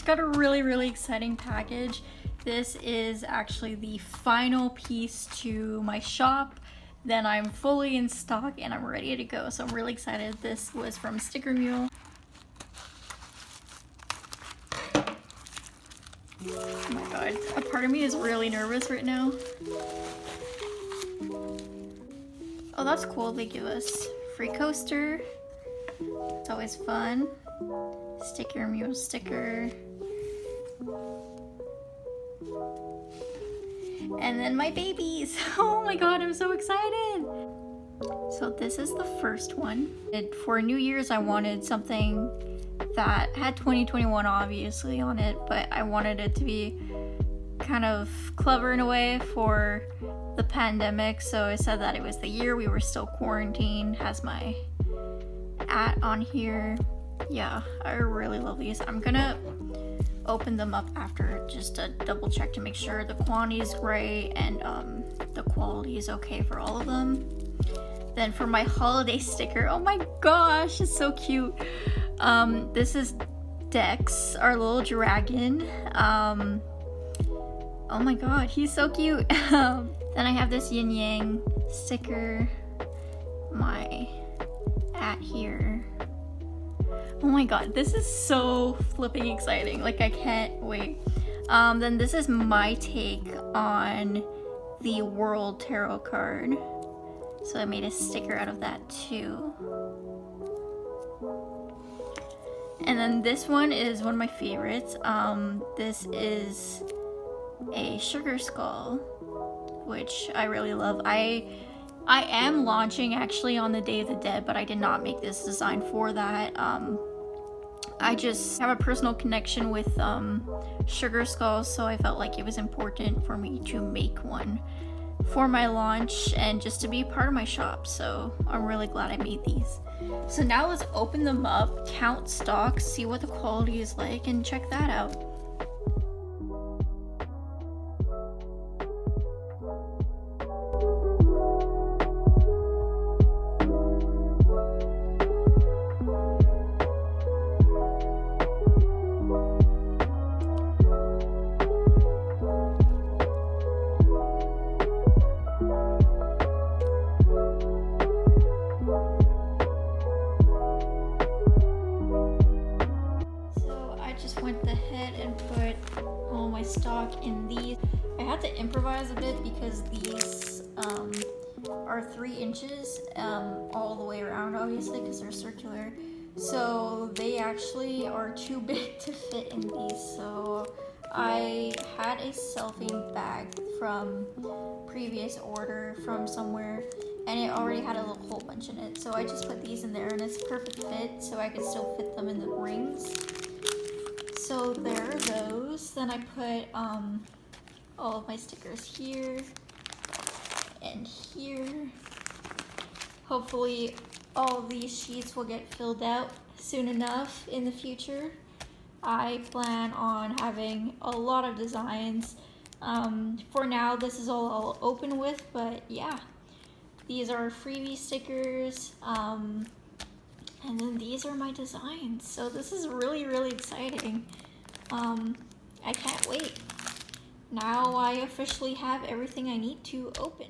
Got a really exciting package. This is actually the final piece to my shop. Then I'm fully in stock and I'm ready to go. So I'm really excited. This was from Sticker Mule. Oh my god, a part of me is really nervous right now. Oh, that's cool. They give us free coaster. It's always fun. Sticker Mule sticker. And then my babies. Oh my god, I'm so excited. So this is the first one. For New Year's, I wanted something that had 2021 obviously on it, but I wanted it to be kind of clever in a way for the pandemic. So I said that it was the year we were still quarantined. Has my @ on here. Yeah, I really love these. I'm gonna open them up after just to double check to make sure the quantity is great and the quality is okay for all of them. Then for my holiday sticker, oh my gosh, it's so cute. This is Dex, our little dragon. Oh my god, he's so cute. Then I have this yin yang sticker, my @ here. Oh my god, this is so flipping exciting. Like, I can't wait. Then this is my take on the World Tarot card. So I made a sticker out of that too. And then this one is one of my favorites. This is a sugar skull, which I really love. I am launching actually on the Day of the Dead, but I did not make this design for that. I just have a personal connection with sugar skulls, so I felt like it was important for me to make one for my launch and just to be part of my shop. So I'm really glad I made these. So now let's open them up, count stocks, see what the quality is like, and check that out. improvise a bit because these are 3 inches all the way around, obviously, because they're circular. So they actually are too big to fit in these. So I had a cellophane bag from previous order from somewhere, and it already had a little hole punch in it. So I just put these in there, and it's a perfect fit, so I could still fit them in the rings. So there are those. Then I put all of my stickers here and here. Hopefully all of these sheets will get filled out soon enough in the future. I plan on having a lot of designs. For now, this is all I'll open with, but yeah. These are freebie stickers, and then these are my designs. So this is really, really exciting. I can't wait. Now I officially have everything I need to open.